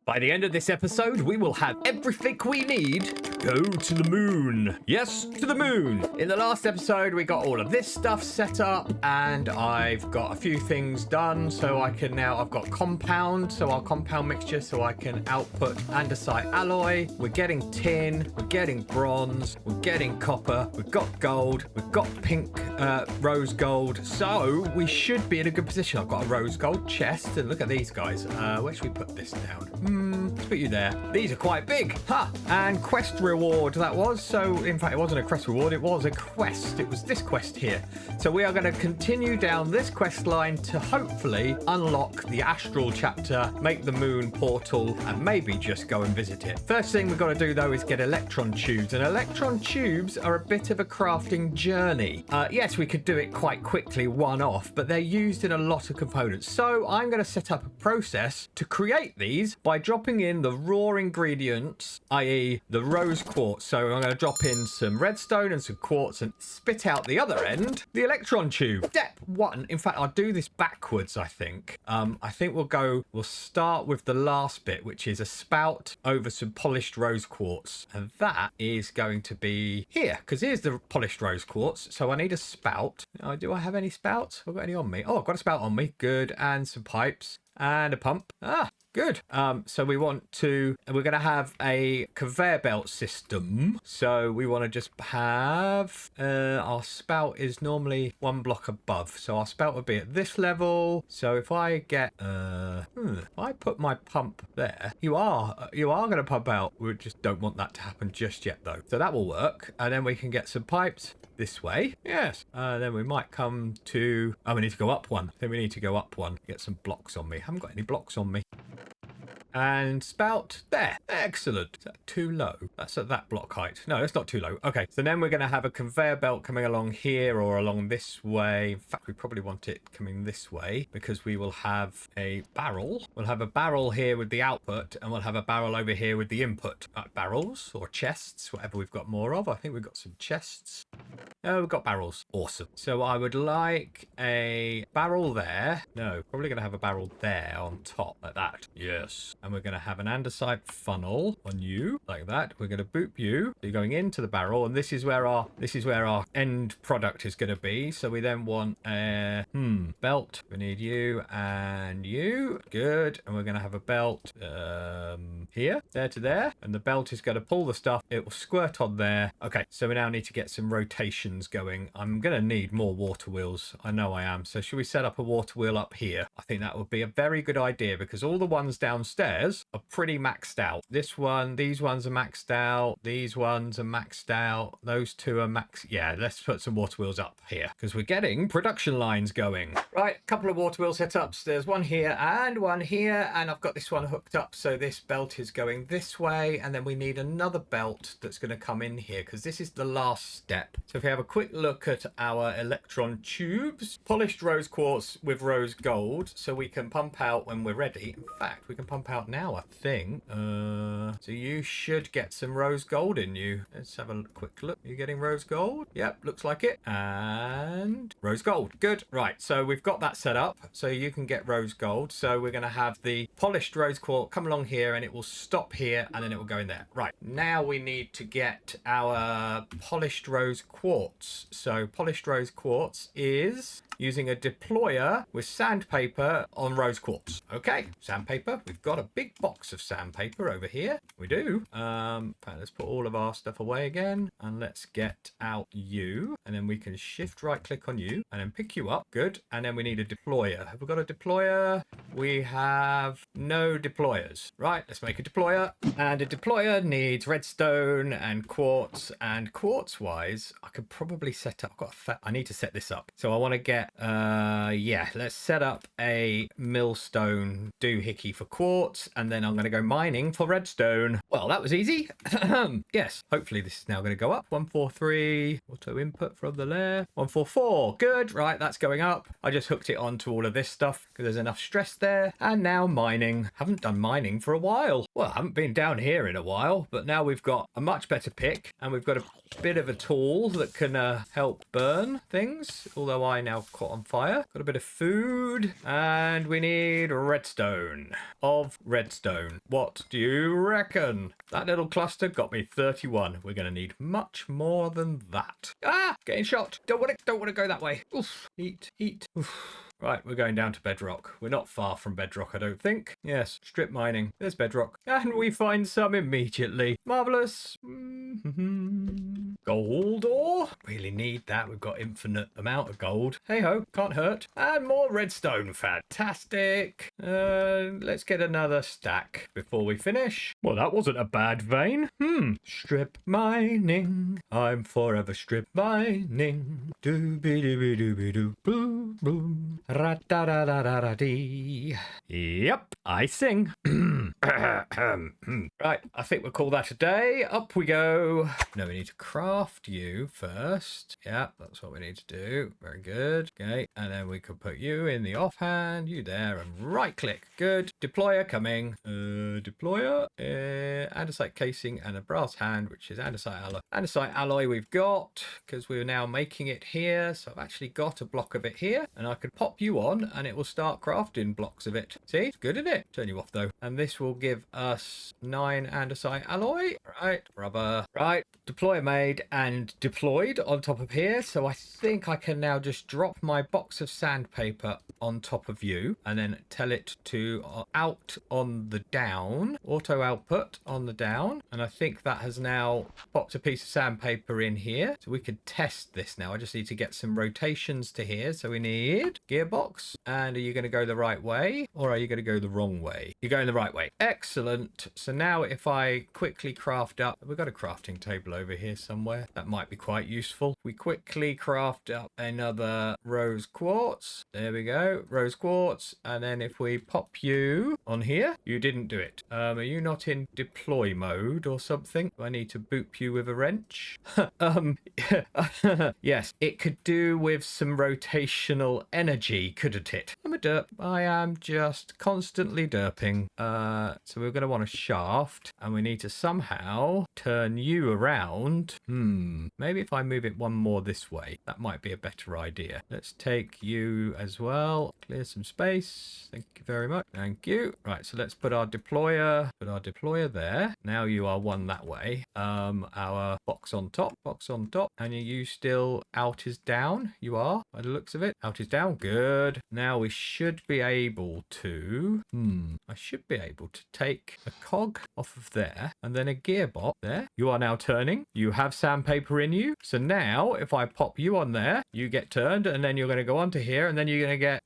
By the end of this episode, we will have everything we need to go to the moon. Yes, to the moon. In the last episode, we got all of this stuff set up, and I've got a few things done, so I can now, I've got compound, so our compound mixture, so I can output andesite alloy. We're getting tin, we're getting bronze, we're getting copper, we've got gold, we've got pink rose gold, so we should be in a good position. I've got a rose gold chest, and look at these guys. Where should we put this down? Let's put you there. These are quite big. Ha! And quest reward that was. So, in fact, it wasn't a quest reward. It was a quest. It was this quest here. So we are going to continue down this quest line to hopefully unlock the Astral chapter, make the moon portal, and maybe just go and visit it. First thing we've got to do, though, is get electron tubes. And electron tubes are a bit of a crafting journey. Yes, we could do it quite quickly, one off, but they're used in a lot of components. So I'm going to set up a process to create these by dropping in the raw ingredients, i.e. the rose quartz. So I'm going to drop in some redstone and some quartz and spit out the other end, the electron tube. Step one. In fact, I'll do this backwards, I think. I think we'll start with the last bit, which is a spout over some polished rose quartz. And that is going to be here, because here's the polished rose quartz. So I need a spout. Do I have any spouts? Have I got any on me? Oh, I've got a spout on me. Good. And some pipes and a pump. Good. So we're going to have a conveyor belt system. So we want to just have, our spout is normally one block above. So our spout would be at this level. So if I get, if I put my pump there, you are going to pump out. We just don't want that to happen just yet though. So that will work. And then we can get some pipes this way. Yes. Then we might come to, we need to go up one. Then we need to go up one. Get some blocks on me. I haven't got any blocks on me. And spout there. Excellent. Is that too low? That's at that block height. No, it's not too low. Okay, so then we're going to have a conveyor belt coming along here or along this way. In fact, we probably want it coming this way because we will have a barrel. We'll have a barrel here with the output, and we'll have a barrel over here with the input. Barrels or chests, whatever we've got more of. I think we've got some chests. Oh, we've got barrels. Awesome. So I would like a barrel there. No, probably going to have a barrel there on top like that. Yes. And we're going to have an andesite funnel on you like that. We're going to boop you. You're going into the barrel, and this is where our end product is going to be. So we then want a belt. We need you and you. Good. And we're going to have a belt here, there to there, and the belt is going to pull the stuff. It will squirt on there. Okay. So we now need to get some rotations going. I'm going to need more water wheels. I know I am. So should we set up a water wheel up here? I think that would be a very good idea because all the ones downstairs are pretty maxed out. These ones are maxed out. These ones are maxed out. Those two are maxed. Yeah, let's put some water wheels up here because we're getting production lines going. Right, a couple of water wheel setups. There's one here, and I've got this one hooked up. So this belt is going this way, and then we need another belt that's going to come in here because this is the last step. So if we have a quick look at our electron tubes, polished rose quartz with rose gold, so we can pump out when we're ready. In fact, we can pump out now, I think. So you should get some rose gold in you. Let's have a quick look. Are you getting rose gold? Yep, looks like it. And rose gold. Good. Right, so we've got that set up. So you can get rose gold. So we're going to have the polished rose quartz come along here, and it will stop here, and then it will go in there. Right, now we need to get our polished rose quartz. So polished rose quartz is using a deployer with sandpaper on rose quartz. Okay, sandpaper. We've got a big box of sandpaper over here. We do. Let's put all of our stuff away again, and let's get out you, and then we can shift right click on you and then pick you up. Good. And then we need a deployer. Have we got a deployer? We have no deployers. Right, let's make a deployer. And a deployer needs redstone and quartz wise, I could probably set up, I need to set this up. So I want to get, let's set up a millstone doohickey for quartz, and then I'm going to go mining for redstone. Well, that was easy. Yes, hopefully this is now going to go up. 143, auto input from the left. 144, good. Right, that's going up. I just hooked it onto all of this stuff because there's enough stress there. And now mining. Haven't done mining for a while. Well, I haven't been down here in a while, but now we've got a much better pick, and we've got a bit of a tool that can help burn things, although I now caught on fire. Got a bit of food. And we need redstone. Of redstone. What do you reckon? That little cluster got me 31. We're going to need much more than that. Ah! Getting shot. Don't want to go that way. Oof. Eat. Oof. Right, we're going down to bedrock. We're not far from bedrock, I don't think. Yes, strip mining. There's bedrock. And we find some immediately. Marvellous. Gold ore. Really need that. We've got infinite amount of gold. Hey-ho, can't hurt. And more redstone. Fantastic. Let's get another stack before we finish. Well, that wasn't a bad vein. Strip mining. I'm forever strip mining. Doo-be-doo-be-doo-be-doo. Boom, boom. Ra-da-da-da-da-da-dee. Yep, I sing. Right, I think we'll call that a day. Up we go. No, we need to craft you first. Yeah, that's what we need to do. Very good. Okay, and then we could put you in the offhand, you there, and right click. Good. Deployer coming. Deployer. Andesite casing and a brass hand, which is andesite alloy. Andesite alloy we've got, because we're now making it here. So I've actually got a block of it here, and I could pop you on and it will start crafting blocks of it. See, it's good, isn't it? Turn you off though. And this will give us 9 andesite alloy. Right, rubber. Right, deployer made and deployed on top of here. So I think I can now just drop my box of sandpaper on top of you and then tell it to out on the down, auto output on the down. And I think that has now popped a piece of sandpaper in here. So we could test this now. I just need to get some rotations to here. So we need gearbox. And are you going to go the right way or are you going to go the wrong way? You're going the right way. Excellent. So now if I quickly craft up, we've got a crafting table over here somewhere. That might be quite useful. We quickly craft up another rose quartz. There we go. Rose quartz. And then if we pop you on here, you didn't do it. Are you not in deploy mode or something? Do I need to boop you with a wrench? Yes, it could do with some rotational energy, couldn't it? I'm a derp. I am just constantly derping. So we're going to want a shaft and we need to somehow turn you around. Maybe if I move it one more this way, that might be a better idea. Let's take you as well. Clear some space. Thank you very much. Thank you. Right, so let's put our deployer there. Now you are one that way. Our box on top. And are you still out is down? You are, by the looks of it. Out is down. Good. Now we should be able to... I should be able to take a cog off of there and then a gearbox there. You are now turning. You have sandpaper in you. So now if I pop you on there, you get turned and then you're going to go onto here and then you're going to get...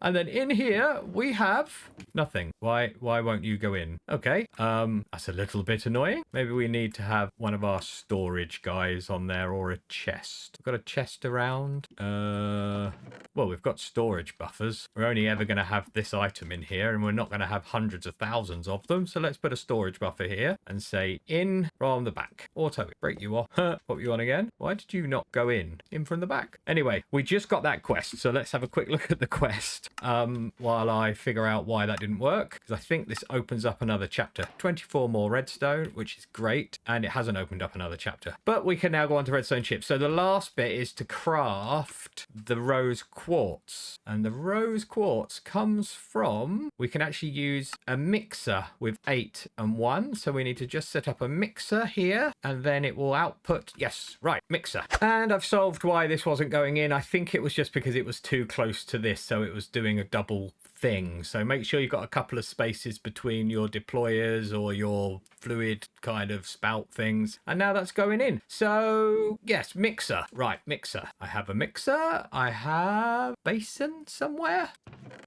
And then in here we have nothing. Why won't you go in? Okay. That's a little bit annoying. Maybe we need to have one of our storage guys on there or a chest. We've got a chest around. Well, we've got storage buffers. We're only ever going to have this item in here and we're not going to have hundreds of thousands of them. So let's put a storage buffer here and say in from the back. Auto, break you off. Pop you on again. Why did you not go in from the back? Anyway, we just got that quest. So let's have a quick look at the quest while I figure out why that didn't work. Because I think this opens up another chapter. 24 more redstone, which is great. And it hasn't opened up another chapter. But we can now go on to redstone chips. So the last bit is to craft the rose quartz. And the rose quartz comes from... We can actually use a mixer with 8 and 1. So we need to just set up a mixer here. And then it will output... Yes, right, mixer. And I've solved why this wasn't going in. I think it was just because it was too close to this. So it was doing a double thing. So make sure you've got a couple of spaces between your deployers or your fluid kind of spout things. And now that's going in. So yes, mixer. Right, mixer. I have a mixer. I have basin somewhere.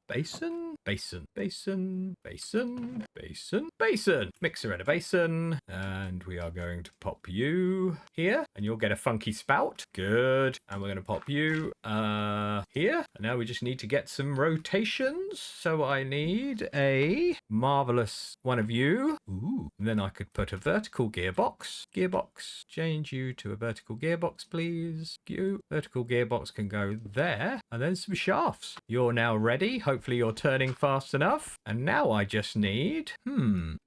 Basin. Mixer and a basin. And we are going to pop you here. And you'll get a funky spout. Good. And we're going to pop you here. And now we just need to get some rotations. So I need a marvelous one of you. Ooh. And then I could put a vertical gearbox. Change you to a vertical gearbox, please. Vertical gearbox can go there. And then some shafts. You're now ready. Hopefully you're turning fast enough. And now I just need,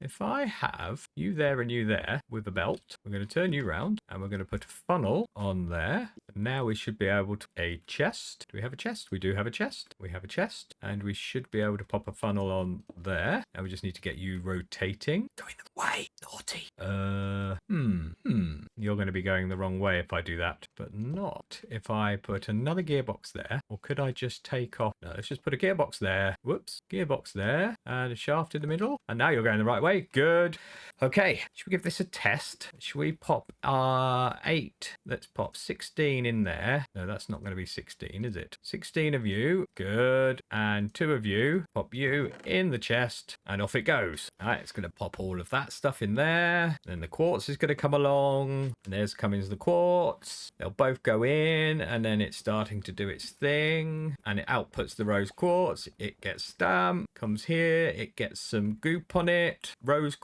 if I have you there and you there with a belt, we're going to turn you around and we're going to put a funnel on there. Now we should be able to... A chest. Do we have a chest? We do have a chest. We have a chest. And we should be able to pop a funnel on there. Now we just need to get you rotating. Going the way. Naughty. You're going to be going the wrong way if I do that. But not if I put another gearbox there. Or could I just take off... No, let's just put a gearbox there. Whoops. Gearbox there. And a shaft in the middle. And now you're going the right way. Good. Okay. Should we give this a test? Should we pop 8? Let's pop 16 in there. No, that's not going to be 16, is it? 16 of you. Good. And 2 of you. Pop you in the chest. And off it goes. All right, it's going to pop all of that stuff in there. Then the quartz is going to come along. And there's comes the quartz. They'll both go in. And then it's starting to do its thing. And it outputs the rose quartz. It gets stamped. Comes here. It gets some goop on it. Rose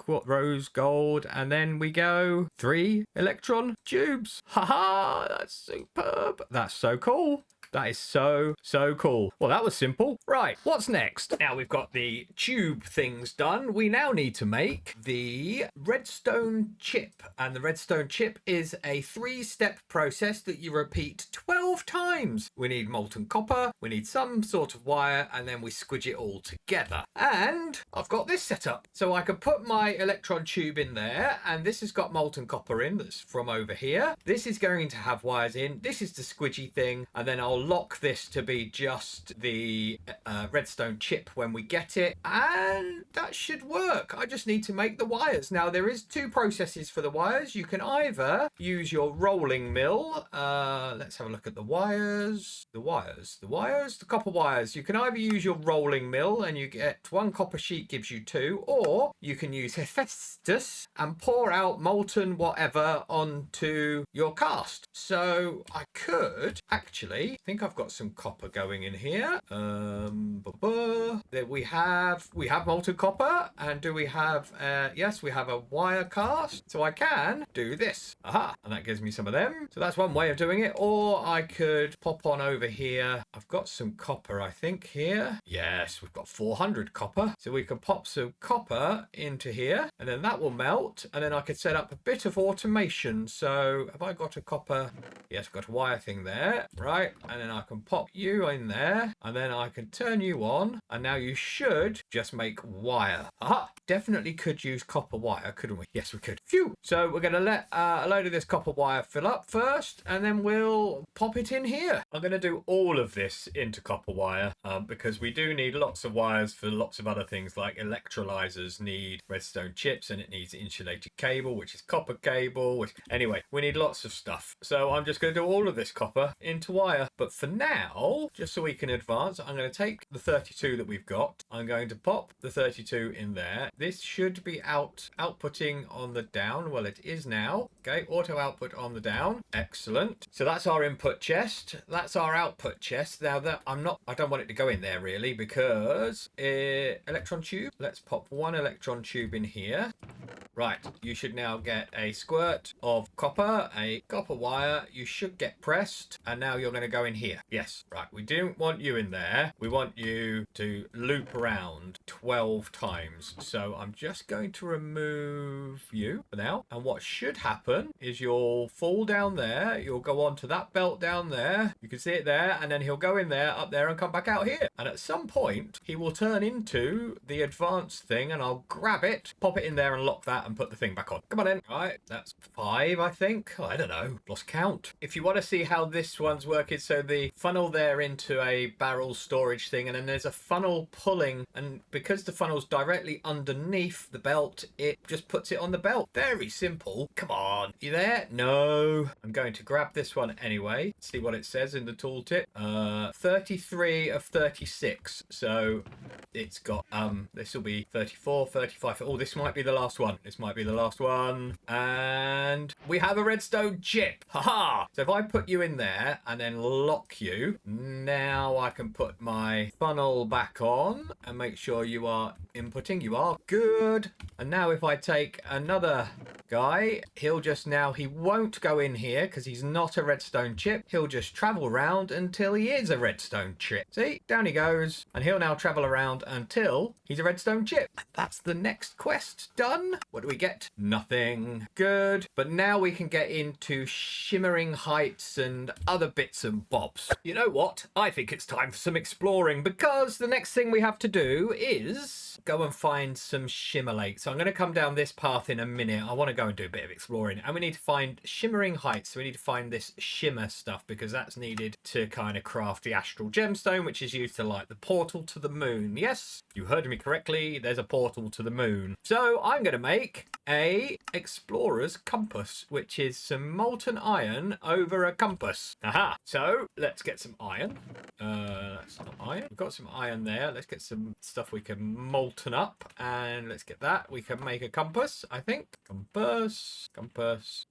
gold. And then we go 3 electron tubes. Haha, that's superb. That's so cool. That is so cool. Well, that was simple. Right, what's next? Now we've got the tube things done. We now need to make the redstone chip. And the redstone chip is a 3-step process that you repeat 12 times. We need molten copper, we need some sort of wire, and then we squidge it all together. And I've got this set up. So I can put my electron tube in there, and this has got molten copper in that's from over here. This is going to have wires in. This is the squidgy thing, and then I'll lock this to be just the redstone chip when we get it, and that should work. I just need to make the wires. Now there is 2 processes for the wires. You can either use your rolling mill. Let's have a look at the wires. The copper wires. You can either use your rolling mill and you get 1 copper sheet gives you 2, or you can use Hephaestus and pour out molten whatever onto your cast. So I could actually think I've got some copper going in here. There we have molten copper, and do we have yes, we have a wire cast, so I can do this. Aha, and that gives me some of them. So that's one way of doing it. Or I could pop on over here. I've got some copper, I think, here. Yes, we've got 400 copper, so we can pop some copper into here, and then that will melt, and then I could set up a bit of automation. So have I got a copper? Yes, I've got a wire thing there, right? And then I can pop you in there, and then I can turn you on, and now you should just make wire. Aha, definitely could use copper wire, couldn't we? Yes, we could. Phew. So we're going to let a load of this copper wire fill up first, and then we'll pop it in here. I'm going to do all of this into copper wire because we do need lots of wires for lots of other things, like electrolysers need redstone chips, and it needs insulated cable, which is copper cable. Anyway, we need lots of stuff. So I'm just going to do all of this copper into wire. But for now, just so we can advance, I'm going to take the 32 that we've got. I'm going to pop the 32 in there. This should be outputting on the down. Well, it is now. Okay, auto output on the down. Excellent. So that's our input chest. That's our output chest. Now that I don't want it to go in there really, because electron tube. Let's pop 1 electron tube in here. Right, you should now get a squirt of copper, a copper wire. You should get pressed, and now you're going to go in here. Yes, right, we don't want you in there. We want you to loop around 12 times. So I'm just going to remove you for now, and what should happen is you'll fall down there. You'll go onto that belt down there. You can see it there, and then he'll go in there, up there, and come back out here. And at some point, he will turn into the advanced thing, and I'll grab it, pop it in there, and lock that, and put the thing back on. Come on in. Right, that's 5, I think. Oh, I don't know. Lost count. If you want to see how this one's working, so the funnel there into a barrel storage thing, and then there's a funnel pulling, and because the funnel's directly underneath the belt, it just puts it on the belt. Very simple. Come on. You there? No. I'm going to grab this one anyway. See what it says in the tooltip. 33 of 36. So it's got, this will be 34, 35. Oh, this might be the last one. This might be the last one. And we have a redstone chip. Haha. So if I put you in there and then lock you, now I can put my funnel back on and make sure you are inputting. You are good. And now if I take another guy, he'll just now, he won't go in here because he's not a redstone chip. He'll just travel around until he is a redstone chip. See, down he goes, and he'll now travel around until he's a redstone chip. That's the next quest done. What do we get? Nothing. Good. But now we can get into shimmering heights and other bits and bobs. You know what? I think it's time for some exploring, because the next thing we have to do is go and find some shimmer lakes. So I'm going to come down this path in a minute. I want to go and do a bit of exploring, and we need to find shimmering heights. So we need to find this shimmer stuff, because that's needed to kind of craft the astral gemstone, which is used to light the portal to the moon. Yes, you heard me correctly. There's a portal to the moon. So I'm going to make a explorer's compass, which is some molten iron over a compass. Aha. So let's get some iron. That's not iron. We've got some iron there. Let's get some stuff we can molten up, and let's get that. We can make a compass, I think. Compass.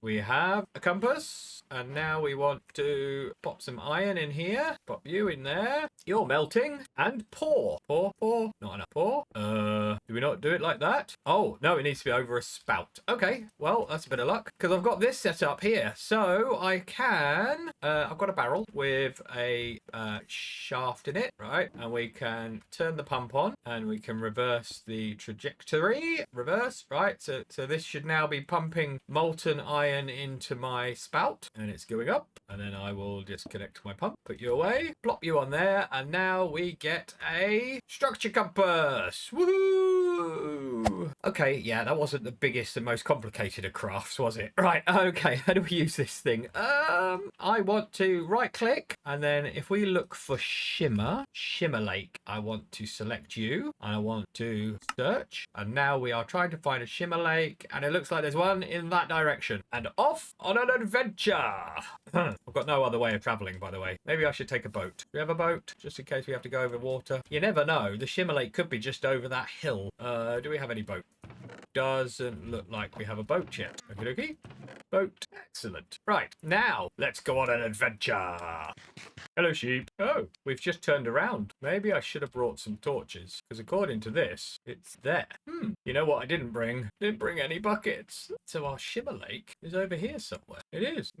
We have a compass, and now we want to pop some iron in here. Pop you in there. You're melting. And pour. Pour. Not enough. Pour. Do we not do it like that? Oh, no, it needs to be over a spout. Okay, well, that's a bit of luck, because I've got this set up here. So I can, I've got a barrel with a shaft in it, right? And we can turn the pump on, and we can reverse the trajectory. Reverse, right? So this should now be pumping molten iron into my spout, and it's going up. And then I will just connect my pump, put you away, plop you on there, and now we get a structure compass. Woohoo! Okay, yeah, that wasn't the biggest and most complicated of crafts, was it? Right, okay, how do we use this thing? I want to right click, and then if we look for shimmer lake, I want to select you, and I want to search, and now we are trying to find a shimmer lake, and it looks like there's one in that direction, and off on an adventure. I've got no other way of traveling, by the way. Maybe I should take a boat. Do we have a boat, just in case we have to go over water? You never know. The shimmer lake could be just over that hill. Do we have any boat? Doesn't look like we have a boat yet. Okie dokie. Boat. Excellent. Right, now let's go on an adventure. Hello, sheep. Oh, we've just turned around. Maybe I should have brought some torches, because according to this, it's there. You know what I didn't bring? Didn't bring any buckets. So our shimmer lake is over here somewhere. It is.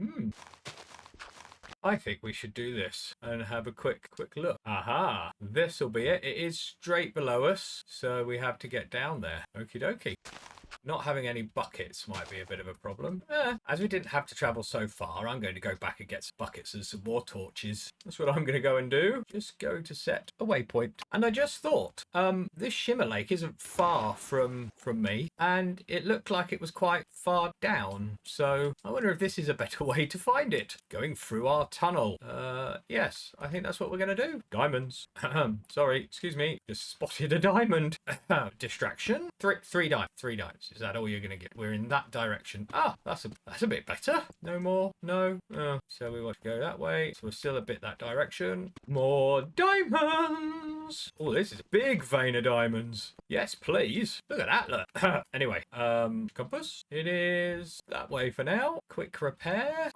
I think we should do this and have a quick look. Aha, this will be it. It is straight below us, so we have to get down there. Okie dokie. Not having any buckets might be a bit of a problem. As we didn't have to travel so far, I'm going to go back and get some buckets and some more torches. That's what I'm going to go and do. Just go to set a waypoint. And I just thought, this shimmer lake isn't far from me, and it looked like it was quite far down. So I wonder if this is a better way to find it. Going through our tunnel. Yes, I think that's what we're going to do. Diamonds. Sorry, excuse me. Just spotted a diamond. Distraction. Three diamonds. Is that all you're going to get? We're in that direction. Ah, that's a bit better. No more. No. So we want to go that way. So we're still a bit that direction. More diamonds. Oh, this is a big vein of diamonds. Yes, please. Look at that. Look. Anyway, compass. It is that way for now. Quick repair.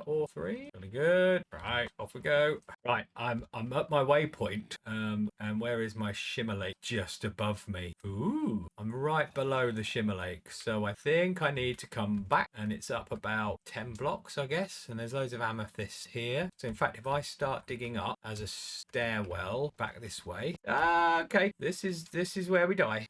All three. Really good. Right, off we go. Right, I'm at my waypoint. And where is my shimmer lake? Just above me. Ooh, I'm right below the shimmer lake, so I think I need to come back, and it's up about 10 blocks, I guess, and there's loads of amethyst here. So in fact, if I start digging up as a stairwell back this way, okay, this is where we die.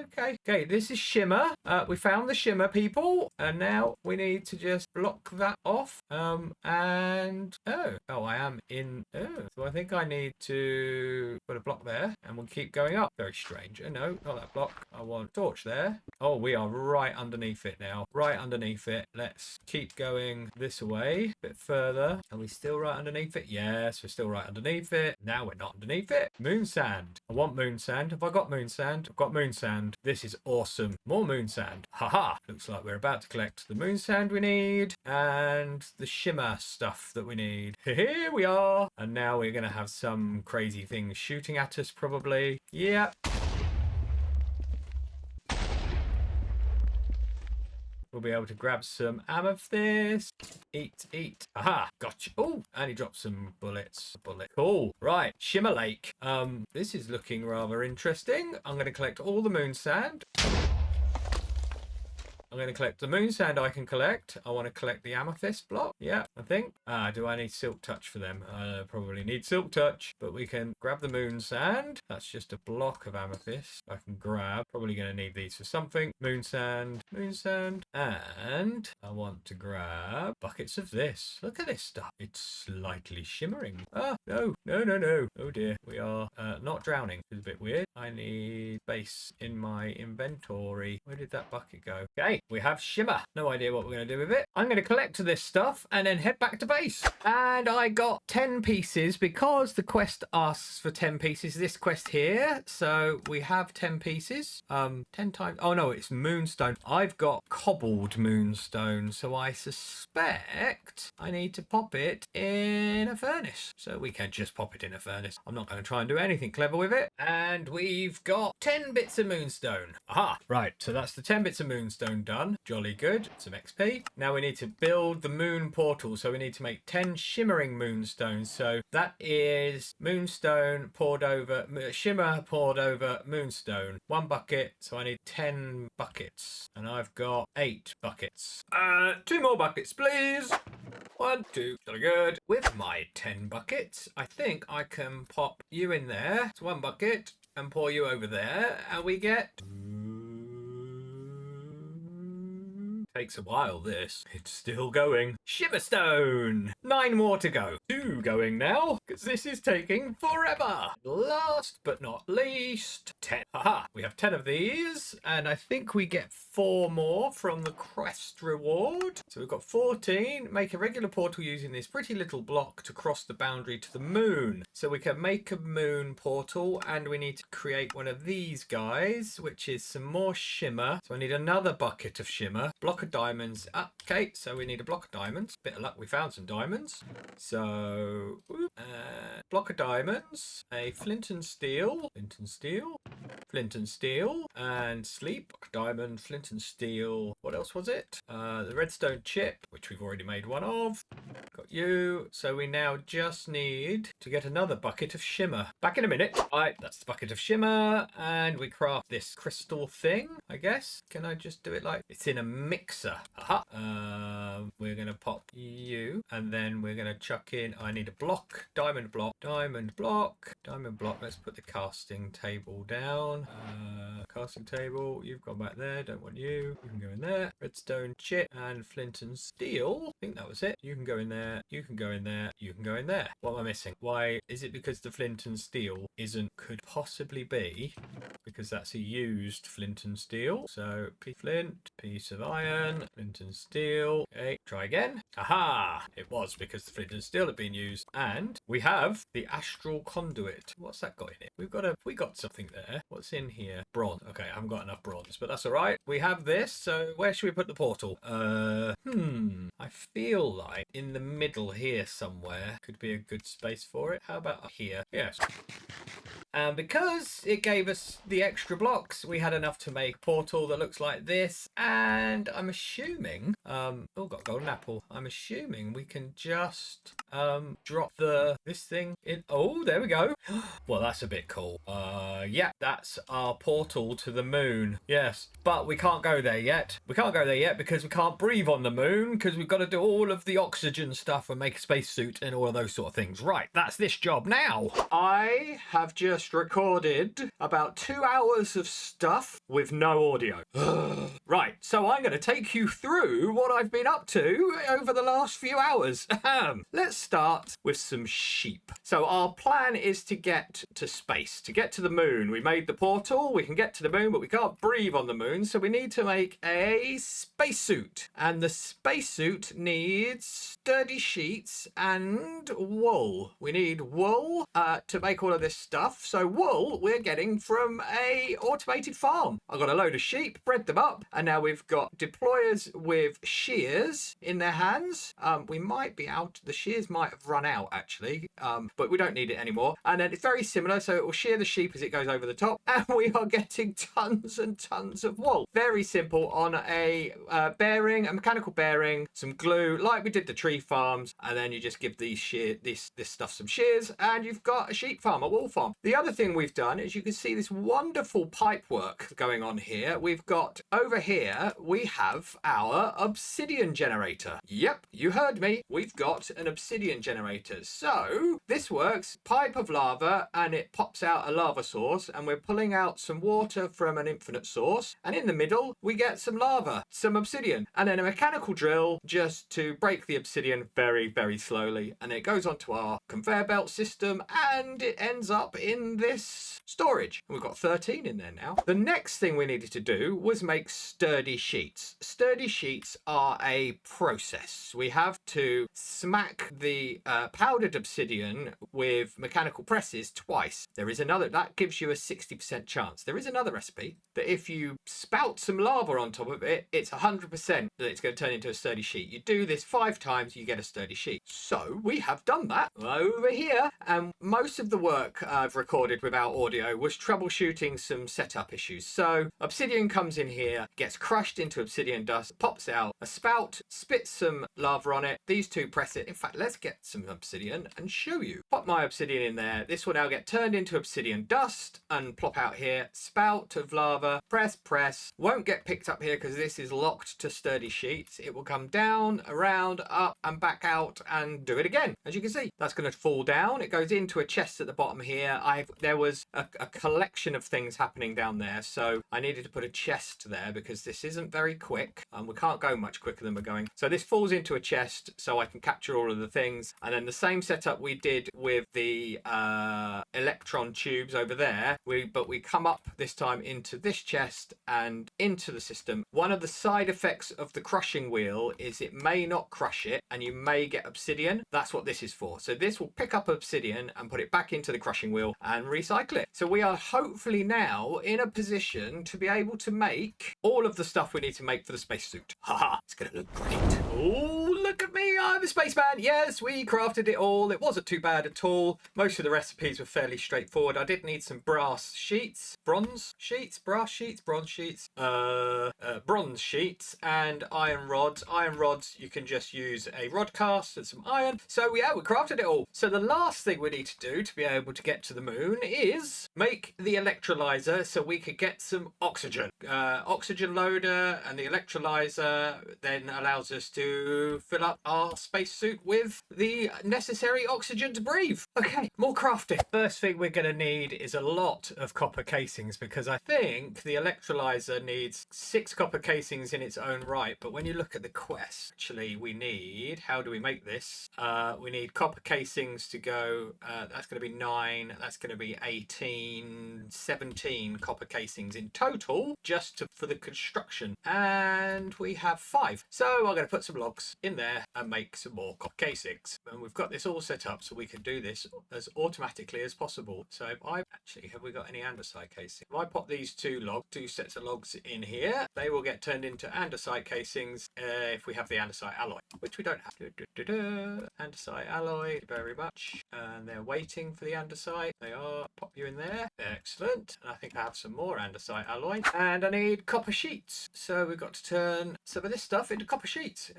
Okay, this is shimmer. We found the shimmer, people, and now we need to just block that off. And I am in. So I think I need to put a block there, and we'll keep going up. Very strange. No, not that block. I want a torch there. Oh, we are right underneath it now. Right underneath it. Let's keep going this way a bit further. Are we still right underneath it? Yes, we're still right underneath it. Now we're not underneath it. Moon sand. I want moon sand. Have I got moon sand? I've got moon sand. This is awesome. More moon sand. Haha. Looks like we're about to collect the moon sand we need and the shimmer stuff that we need. Here we are. And now we're going to have some crazy things shooting at us, probably. Yep. We'll be able to grab some amethyst. Eat. Aha, gotcha. Oh, and he dropped some bullets. Cool. Right, Shimmer Lake. This is looking rather interesting. I'm going to collect all the moon sand. I'm going to collect the moon sand I can collect. I want to collect the amethyst block. Yeah, I think. Do I need silk touch for them? I probably need silk touch, but we can grab the moon sand. That's just a block of amethyst I can grab. Probably going to need these for something. Moon sand, and I want to grab buckets of this. Look at this stuff. It's slightly shimmering. Ah, no. Oh dear, we are not drowning. It's a bit weird. I need space in my inventory. Where did that bucket go? Okay, we have shimmer. No idea what we're going to do with it. I'm going to collect this stuff and then head back to base. And I got 10 pieces because the quest asks for 10 pieces. This quest here. So we have 10 pieces. 10 times. Oh no, it's moonstone. I've got cobbled moonstone. So I suspect I need to pop it in a furnace. So we can just pop it in a furnace. I'm not going to try and do anything clever with it. And we've got 10 bits of moonstone. Aha, right. So that's the 10 bits of moonstone done. Jolly good. Some XP. Now we need to build the moon portal. So we need to make 10 shimmering moonstones. So that is moonstone poured over, shimmer poured over moonstone. 1 bucket. So I need 10 buckets. And I've got 8 buckets. 2 more buckets, please. 1, 2, jolly good. With my 10 buckets, I think I can pop you in there. It's 1 bucket and pour you over there, and we get... Takes a while, this. It's still going. Shimmerstone! 9 more to go. 2 going now, because this is taking forever. Last but not least, 10. Haha, we have 10 of these, and I think we get 4 more from the quest reward. So we've got 14. Make a regular portal using this pretty little block to cross the boundary to the moon. So we can make a moon portal, and we need to create one of these guys, which is some more shimmer. So I need another bucket of shimmer. Block of diamonds. Okay, so we need a block of diamonds. Bit of luck, we found some diamonds. So, block of diamonds, a flint and steel, and sleep. Block of diamond, flint and steel. What else was it? The redstone chip, which we've already made 1 of. Got you. So we now just need to get another bucket of shimmer. Back in a minute. Right, that's the bucket of shimmer, and we craft this crystal thing, I guess. Can I just do it like it's in a mixer? Aha. We're going to pop you, and then we're going to chuck in, I need a block, diamond block. Let's put the casting table down. Casting table, you've gone back there, don't want you. You can go in there. Redstone chip and flint and steel. I think that was it. You can go in there, you can go in there, you can go in there. What am I missing? Why is it because the flint and steel could possibly be because that's a used flint and steel. So flint, piece of iron, flint and steel. Okay, try again. Aha! It was because the flint and steel had been used. And we have the astral conduit. What's that got in it? We got something there. What's in here? Bronze. Okay, I haven't got enough bronze, but that's all right. We have this. So where should we put the portal? I feel like in the middle here somewhere could be a good space for it. How about here? Yes. And because it gave us the extra blocks, we had enough to make a portal that looks like this. And I'm assuming, got a golden apple. I'm assuming we can just drop this thing in. Oh, there we go. Well, that's a bit cool. Yeah, that's our portal to the moon. Yes, but we can't go there yet. We can't go there yet because we can't breathe on the moon because we've got to do all of the oxygen stuff and make a spacesuit and all of those sort of things. Right, that's this job now. I have just recorded about 2 hours of stuff with no audio. Right, so I'm going to take you through what I've been up to over the last few hours. Let's start with some sheep. So our plan is to get to space, to get to the moon. We made the portal, we can get to the moon, but we can't breathe on the moon, so we need to make a spacesuit. And the spacesuit needs sturdy sheets and wool. We need wool to make all of this stuff. So wool we're getting from a automated farm. I've got a load of sheep, bred them up, and now we've got deployers with shears in their hands. We might be out, the shears might have run out actually, but we don't need it anymore. And then it's very similar, so it will shear the sheep as it goes over the top, and we are getting tons and tons of wool. Very simple on a bearing, a mechanical bearing, some glue, like we did the tree farms, and then you just give these this stuff some shears, and you've got a sheep farm, a wool farm. The other thing we've done is you can see this wonderful pipe work going on here. We've got over here, we have our obsidian generator. Yep, you heard me. We've got an obsidian generator. So this works, pipe of lava, and it pops out a lava source, and we're pulling out some water from an infinite source. And in the middle, we get some lava, some obsidian, and then a mechanical drill just to break the obsidian very, very slowly. And it goes onto our conveyor belt system, and it ends up in this storage. We've got 13 in there now. The next thing we needed to do was make sturdy sheets. Sturdy sheets are a process. We have to smack the powdered obsidian with mechanical presses twice. There is another, that gives you a 60% chance. There is another recipe that if you spout some lava on top of it, it's 100% that it's going to turn into a sturdy sheet. You do this 5 times, you get a sturdy sheet. So we have done that over here, and most of the work I've recorded without audio was troubleshooting some setup issues. So obsidian comes in here, gets crushed into obsidian dust, pops out a spout, spits some lava on it. These two press it. In fact, let's get some obsidian and show you. Pop my obsidian in there. This will now get turned into obsidian dust and plop out here. Spout of lava, press. Won't get picked up here because this is locked to sturdy sheets. It will come down, around, up and back out and do it again. As you can see, that's going to fall down. It goes into a chest at the bottom here. There was a collection of things happening down there, so I needed to put a chest there because this isn't very quick and we can't go much quicker than we're going. So this falls into a chest so I can capture all of the things, and then the same setup we did with the electron tubes over there, but we come up this time into this chest and into the system. One of the side effects of the crushing wheel is it may not crush it and you may get obsidian. That's what this is for. So this will pick up obsidian and put it back into the crushing wheel and recycle it. So we are hopefully now in a position to be able to make all of the stuff we need to make for the spacesuit. Haha, it's going to look great. Oh, look at me, I'm a spaceman. Yes, we crafted it all. It wasn't too bad at all. Most of the recipes were fairly straightforward. I did need some brass sheets, bronze sheets, bronze sheets, and iron rods. Iron rods, you can just use a rod cast and some iron. So yeah, we crafted it all. So the last thing we need to do to be able to get to the moon is make the electrolyzer so we could get some oxygen. Oxygen loader and the electrolyzer then allows us to fill up our spacesuit with the necessary oxygen to breathe. Okay, more crafting. First thing we're going to need is a lot of copper casings because I think the electrolyzer needs 6 copper casings in its own right. But when you look at the quest, actually we need, how do we make this? We need copper casings to go, that's going to be 9, that's going to be 18, 17 copper casings in total just for the construction. And we have 5. So I'm going to put some logs in there and make some more copper casings. And we've got this all set up so we can do this as automatically as possible. So if I actually, have we got any andesite casing? If I pop these 2 sets of logs in here, they will get turned into andesite casings if we have the andesite alloy, which we don't have. Andesite alloy, very much. And they're waiting for the andesite. They are. Pop you in there. Excellent. And I think I have some more andesite alloy. And I need copper sheets. So we've got to turn some of this stuff into copper sheets.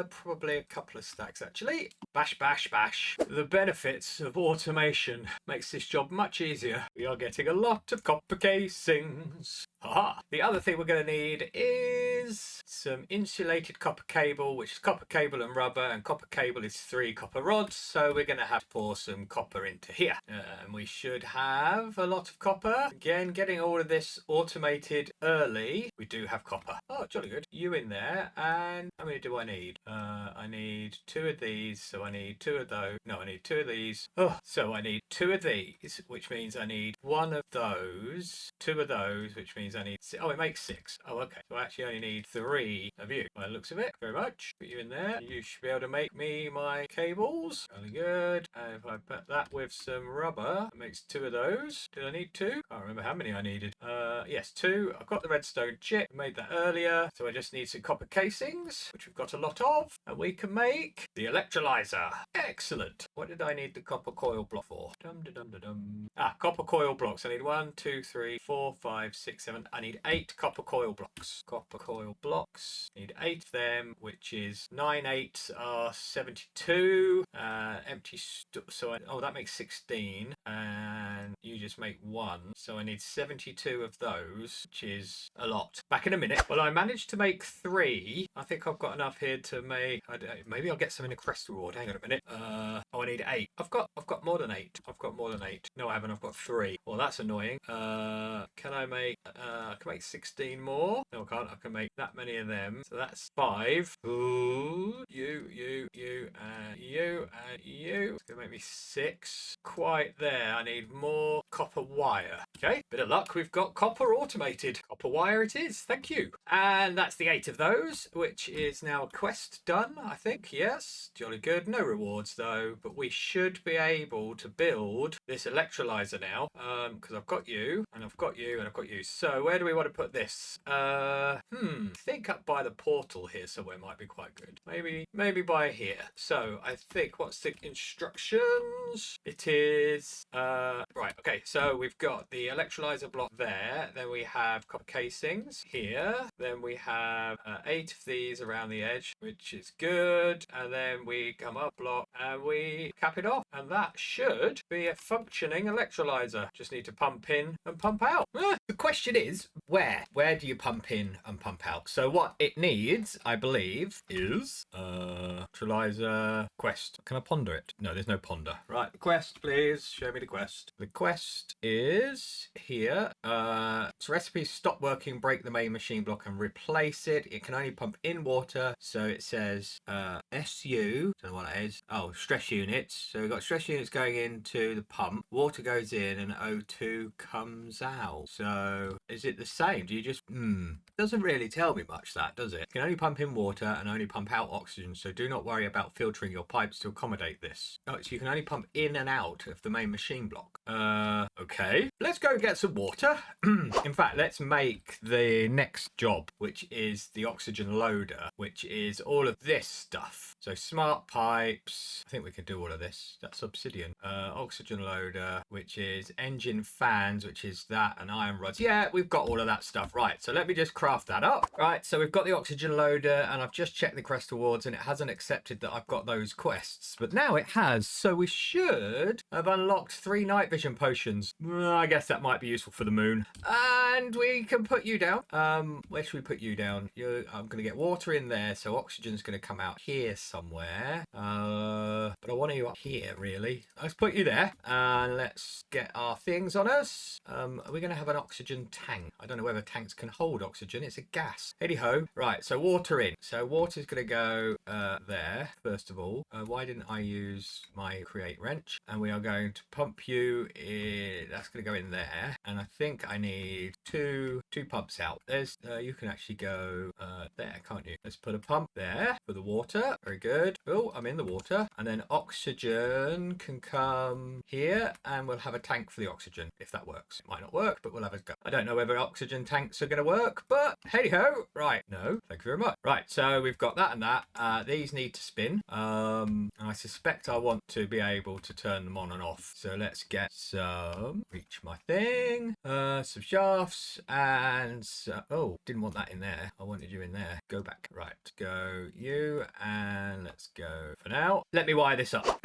Probably a couple of stacks actually. Bash, bash, bash. The benefits of automation makes this job much easier. We are getting a lot of copper casings. Aha. The other thing we're going to need is some insulated copper cable, which is copper cable and rubber, and copper cable is 3 copper rods, so we're going to have to pour some copper into here. And we should have a lot of copper. Again, getting all of this automated early. We do have copper. Oh, jolly good. You in there, and how many do I need? I need 2 of these, so I need 2 of those. No, I need 2 of these. Oh, so I need 2 of these, which means I need 1 of those, 2 of those, which means I need it makes 6. Oh, okay. So I actually only need 3 of you. By the looks of it, very much. Put you in there. You should be able to make me my cables. Really good. And if I put that with some rubber, it makes 2 of those. Did I need 2? Can't remember how many I needed. Yes, 2. I've got the redstone chip. Made that earlier. here. So I just need some copper casings, which we've got a lot of, and we can make the electrolyzer. Excellent. What did I need the copper coil block for? Copper coil blocks. I need 1, 2, 3, 4, 5, 6, 7. I need 8 copper coil blocks. Copper coil blocks. Need 8 of them, which is 9 8 are 72. That makes 16. And you just make 1. So I need 72 of those, which is a lot. Back in a minute. Well, I managed to make 3. I think I've got enough here to make. Maybe I'll get some in a crest reward. Hang on a minute. I need 8. I've got more than 8. I've got more than 8. No, I haven't. I've got 3. Well, that's annoying. Can I make? I can make 16 more. No, I can't. I can make that many of them. So that's 5. Ooh, you, and you. It's gonna make me 6. Quite there. I need more copper wire. Okay, bit of luck. We've got copper automated. Copper wire it is. Thank you. And that's the 8 of those, which is now a quest done, I think. Yes, jolly good. No rewards though, but we should be able to build this electrolyzer now, because I've got you, and I've got you, and I've got you. So where do we want to put this? I think up by the portal here somewhere might be quite good. Maybe by here. So I think, what's the instructions? It is right. Okay, so we've got the electrolyzer block there. Then we have copper casings here. Then we have 8 of these around the edge, which is good. And then we come up block and we cap it off, and that should be a functioning electrolyzer. Just need to pump in and pump out. The question is, where do you pump in and pump out? So what it needs, I believe, is electrolyzer quest. Can I ponder it? No, there's no ponder. Right, the quest, please show me the quest. The quest is here. It's recipe: stop working, break the main machine block and replace it. It can only pump in water. So it says SU, don't know what that is. Oh, stress units. So we've got stress units going into the pump. Water goes in and O2 comes out. So is it the same? Do you just doesn't really tell me much, that, does it? You can only pump in water and only pump out oxygen, so do not worry about filtering your pipes to accommodate this. Oh, so you can only pump in and out of the main machine block. Okay. Let's go get some water. In fact, let's make the next job, which is the oxygen loader, which is all of this stuff. So smart pipes. I think we can do all of this. That's obsidian. Oxygen loader, which is engine fans, which is that, and iron rods. Yeah, we've got all of that stuff. Right, so let me just craft that up. Right, so we've got the oxygen loader, and I've just checked the quest rewards, and it hasn't accepted that I've got those quests, but now it has. So we should have unlocked 3 night vision potions. I guess that might be useful for the moon. And we can put you down. Where should we put you down? I'm going to get water in there, so oxygen's going to come out here somewhere. But I want you up here, really. Let's put you there, and let's get our things on us. Are we going to have an oxygen tank? I don't know whether tanks can hold oxygen. It's a gas. Hey-ho. Right, so water in. So water's going to go there, first of all. Why didn't I use my create wrench? And we are going to pump you in. That's going to go in there. And I think I need two pumps out. There's you can actually go there, can't you? Let's put a pump there for the water. Very good. Oh, I'm in the water. And then oxygen can come here, and we'll have a tank for the oxygen, if that works. It might not work, but we'll have a go. I don't know whether oxygen tanks are going to work, but hey-ho. Right, no, thank you very much. Right, so we've got that and that. These need to spin. And I suspect I want to be able to turn them on and off. So let's get some, reach my thing, some shafts, and oh, didn't want that in there. I wanted you in there. Go back. Right, go you, and let's go for now. Let me wire this up.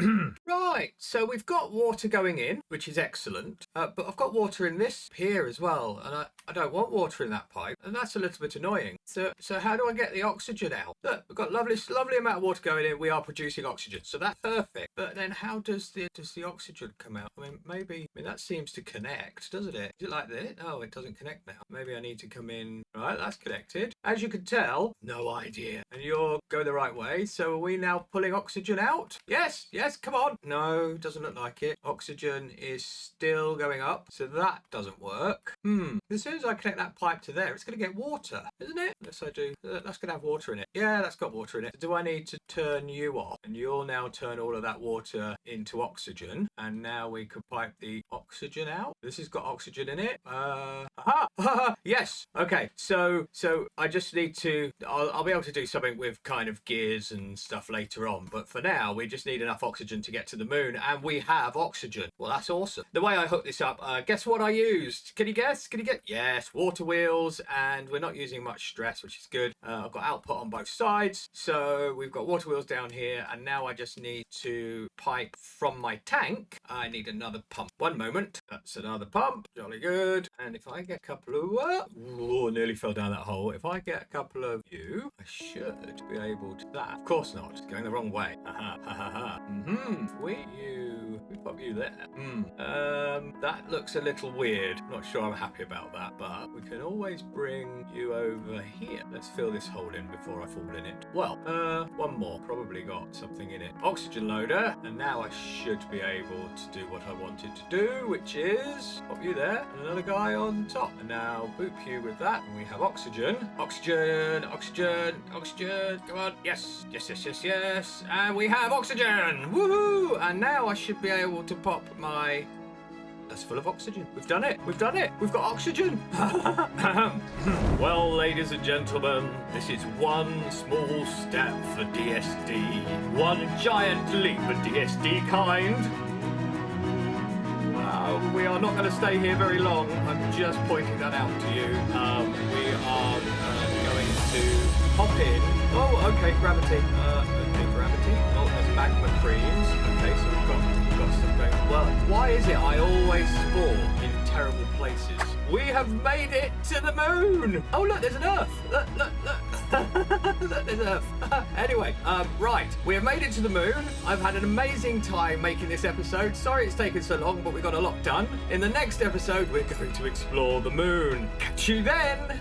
Right, so we've got water going in, which is excellent, but I've got water in this here as well, and I don't want water in that pipe, and that's a little bit annoying. So how do I get the oxygen out? Look, we've got lovely amount of water going in. We are producing oxygen, so that's perfect. But then how does the oxygen come out? I mean, that seems to connect, doesn't it? Is it like this? Oh, it doesn't connect now. Maybe I need to come in. Right, that's connected. As you can tell, no idea. And you're going the right way. So are we now pulling oxygen out? Yes, come on. No, doesn't look like it. Oxygen is still going up, so that doesn't work. As soon as I connect that pipe to there, it's going to get water, isn't it? Yes, I do. That's going to have water in it. Yeah, that's got water in it. Do I need to turn you off? And you'll now turn all of that water into oxygen, and now we could pipe pipe the oxygen out. This has got oxygen in it. Aha! Yes. Okay. So I just need to. I'll be able to do something with kind of gears and stuff later on. But for now, we just need enough oxygen to get to the moon, and we have oxygen. Well, that's awesome. The way I hooked this up, guess what I used? Can you guess? Can you get? Yes, water wheels, and we're not using much stress, which is good. I've got output on both sides, so we've got water wheels down here, and now I just need to pipe from my tank. I need another pump. One moment. That's another pump. Jolly good. And if I get a couple of... oh, nearly fell down that hole. If I get a couple of you, I should be able to... that. Of course not. It's going the wrong way. Ha ha ha ha. We pop you there. That looks a little weird. Not sure I'm happy about that, but we can always bring you over here. Let's fill this hole in before I fall in it. Well, one more. Probably got something in it. Oxygen loader. And now I should be able to do what I wanted to do, which is pop you there and another guy on top. And now boop you with that. And we have oxygen. Oxygen, oxygen, oxygen. Come on. Yes, yes, yes, yes, yes. And we have oxygen. Woohoo! And now I should be able to pop my... that's full of oxygen. We've done it. We've done it. We've got oxygen. Well, ladies and gentlemen, this is one small step for DSD. One giant leap for DSD kind. We are not going to stay here very long. I'm just pointing that out to you. We are going to hop in. Oh, okay, gravity. Okay, gravity. Oh, there's magma creams. Okay, so we've got stuff going. Well, why is it I always spawn in terrible places? We have made it to the moon. Oh, look, there's an Earth. Look. Look, there's Earth. Anyway, right. We have made it to the moon. I've had an amazing time making this episode. Sorry it's taken so long, but we got a lot done. In the next episode, we're going to explore the moon. Catch you then.